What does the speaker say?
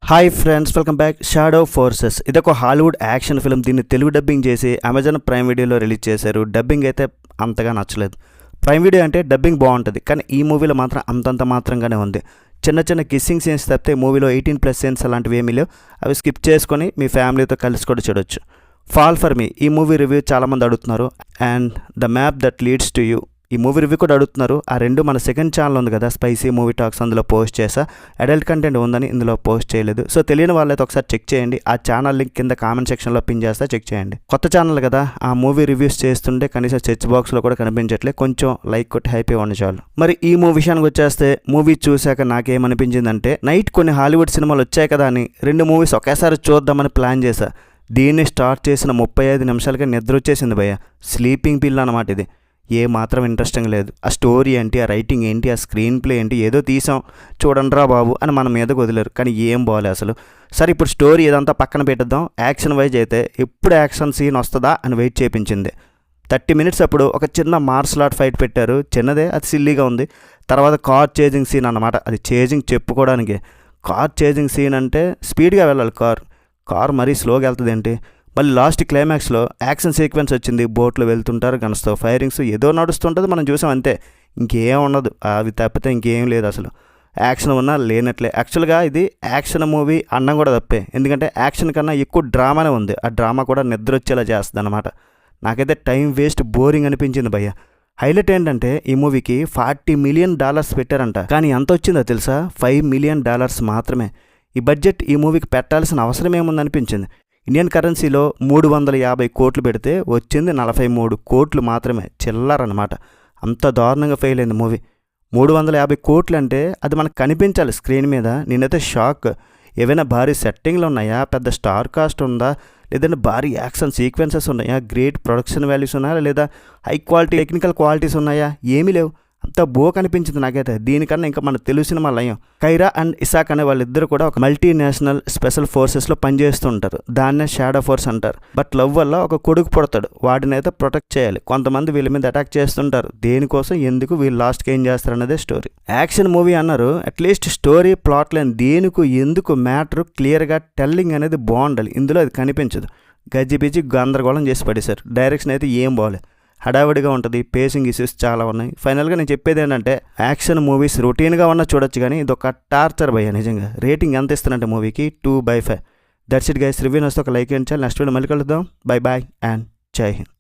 Hi friends, welcome back. Shadow forces ఇదొక Hollywood action film. దీన్ని Telugu dubbing చేసి Amazon prime వీడియోలో రిలీజ్ చేశారు. డబ్బింగ్ అయితే అంతగా నచ్చలేదు. ప్రైమ్ వీడియో అంటే డబ్బింగ్ బాగుంటుంది, కానీ ఈ మూవీలో మాత్రం అంతంత మాత్రంగానే ఉంది. చిన్న చిన్న కిస్సింగ్ సీన్స్ తప్పితే మూవీలో 18+ సీన్స్ అలాంటివి ఏమీ లేవు. అవి స్కిప్ చేసుకొని మీ ఫ్యామిలీతో కలిసి కూడా చూడొచ్చు. ఫాల్ ఫర్ మీ ఈ మూవీ రివ్యూ చాలామంది అడుగుతున్నారు. And the map that leads to you ఈ మూవీ రివ్యూ కూడా అడుగుతున్నారు. ఆ రెండు మన సెకండ్ ఛానల్ ఉంది కదా, స్పైసీ మూవీ టాక్స్, అందులో పోస్ట్ చేసా. అడల్ట్ కంటెంట్ ఉందని ఇందులో పోస్ట్ చేయలేదు. సో తెలియని వాళ్ళైతే ఒకసారి చెక్ చేయండి. ఆ ఛానల్ లింక్ కింద కామెంట్ సెక్షన్లో పిన్ చేస్తా, చెక్ చేయండి. కొత్త ఛానల్ కదా, ఆ మూవీ రివ్యూస్ చేస్తుంటే కనీసం సెర్చ్ బాక్స్లో కూడా కనిపించట్లే. కొంచెం లైక్ కొట్టి హ్యాపీ ఇవ్వండి చాలు. మరి ఈ మూవీ విషయానికి వచ్చేస్తే, మూవీ చూశాక నాకేమనిపించిందంటే, నైట్ కొన్ని హాలీవుడ్ సినిమాలు వచ్చాయి కదా అని 2 మూవీస్ ఒకేసారి చూద్దామని ప్లాన్ చేశా. దీన్ని స్టార్ట్ చేసిన 35 నిమిషాలకే నిద్ర వచ్చేసింది భయ్య. స్లీపింగ్ పిల్ అన్నమాట ఇది. ఏ మాత్రం ఇంట్రెస్టింగ్ లేదు. ఆ స్టోరీ ఏంటి, ఆ రైటింగ్ ఏంటి, ఆ స్క్రీన్ ప్లే ఏంటి, ఏదో తీసాం చూడండిరా బాబు అని మన మీదకు వదిలేరు, కానీ ఏం బాగాలే అసలు. సరే, ఇప్పుడు స్టోరీ ఇదంతా పక్కన పెట్టేద్దాం. యాక్షన్ వైజ్ అయితే ఎప్పుడు యాక్షన్ సీన్ వస్తుందా అని వెయిట్ చేయించింది. 30 మినిట్స్ అప్పుడు ఒక చిన్న మార్షల్ ఆర్ట్ ఫైట్ పెట్టారు. చిన్నదే, అది సిల్లీగా ఉంది. తర్వాత కార్ చేజింగ్ సీన్ అన్నమాట. అది చేజింగ్ చెప్పుకోవడానికి. కార్ చేజింగ్ సీన్ అంటే స్పీడ్గా వెళ్ళాలి కార్ మరీ స్లోగా వెళ్తుంది ఏంటి. మళ్ళీ లాస్ట్ క్లైమాక్స్లో యాక్షన్ సీక్వెన్స్ వచ్చింది. బోట్లో వెళ్తుంటారు, గన్స్తో ఫైరింగ్స్, ఏదో నడుస్తుంటుంది, మనం చూసాం అంతే. ఇంకేం ఉండదు, అవి తప్పితే ఇంకేం లేదు అసలు. యాక్షన్ ఉన్నా లేనట్లే. యాక్చువల్గా ఇది యాక్షన్ మూవీ అన్నం కూడా తప్పే, ఎందుకంటే యాక్షన్ కన్నా ఎక్కువ డ్రామానే ఉంది. ఆ డ్రామా కూడా నిద్ర వచ్చేలా చేస్తుంది అనమాట. నాకైతే టైం వేస్ట్, బోరింగ్ అనిపించింది భయ్య. హైలైట్ ఏంటంటే, ఈ మూవీకి $40 మిలియన్ పెట్టారంట. కానీ ఎంత వచ్చిందో తెలుసా? $5 మిలియన్ మాత్రమే. ఈ బడ్జెట్ ఈ మూవీకి పెట్టాల్సిన అవసరం ఏముందనిపించింది. ఇండియన్ కరెన్సీలో 350 కోట్లు పెడితే వచ్చింది 43 కోట్లు మాత్రమే. చిల్లరనమాట. అంత దారుణంగా ఫెయిల్ అయింది మూవీ. 350 కోట్లు అంటే అది మనకు కనిపించాలి స్క్రీన్ మీద. నేనైతే షాక్. ఏవైనా భారీ సెట్టింగ్లు ఉన్నాయా, పెద్ద స్టార్ కాస్ట్ ఉందా, లేదంటే భారీ యాక్షన్ సీక్వెన్సెస్ ఉన్నాయా, గ్రేట్ ప్రొడక్షన్ వాల్యూస్ ఉన్నాయా, లేదా హై క్వాలిటీ టెక్నికల్ క్వాలిటీస్ ఉన్నాయా? ఏమీ లేవు. అంత బో కనిపించింది నాకైతే. దీనికన్నా ఇంకా మన తెలుగు సినిమా లయం. కైరా అండ్ ఇసాక్ అనే వాళ్ళిద్దరు కూడా ఒక మల్టీనేషనల్ స్పెషల్ ఫోర్సెస్లో పనిచేస్తుంటారు. దాన్నే షాడో ఫోర్స్ అంటారు. బట్ లవ్ వల్ల ఒక కొడుకు పుడతాడు, వాడినైతే ప్రొటెక్ట్ చేయాలి. కొంతమంది వీళ్ళ మీద అటాక్ చేస్తుంటారు. దేనికోసం, ఎందుకు, వీళ్ళు లాస్ట్కి ఏం చేస్తారు అన్నదే స్టోరీ. యాక్షన్ మూవీ అన్నారు, అట్లీస్ట్ స్టోరీ ప్లాట్ లైన్ దేనికి ఎందుకు మ్యాటర్ క్లియర్గా టెల్లింగ్ అనేది బాగుండాలి. ఇందులో అది కనిపించదు. గజిబిజి గందరగోళం చేసి పడేశారు. డైరెక్షన్ అయితే ఏం బాగోలేదు, హడావిడిగా ఉంటుంది. పేసింగ్ ఇష్యూస్ చాలా ఉన్నాయి. ఫైనల్గా నేను చెప్పేది ఏంటంటే, యాక్షన్ మూవీస్ రొటీన్గా ఉన్న చూడొచ్చు, కానీ ఇదొక టార్చర్ భయ్య నిజంగా. రేటింగ్ ఎంత ఇస్తానంటే మూవీకి 2/5. That's it guys. రివ్యూ వస్తే ఒక లైక్ చేయండి. నెక్స్ట్ వీడియో మళ్ళీ కలుద్దాం. బై బాయ్ అండ్ జై హింద్.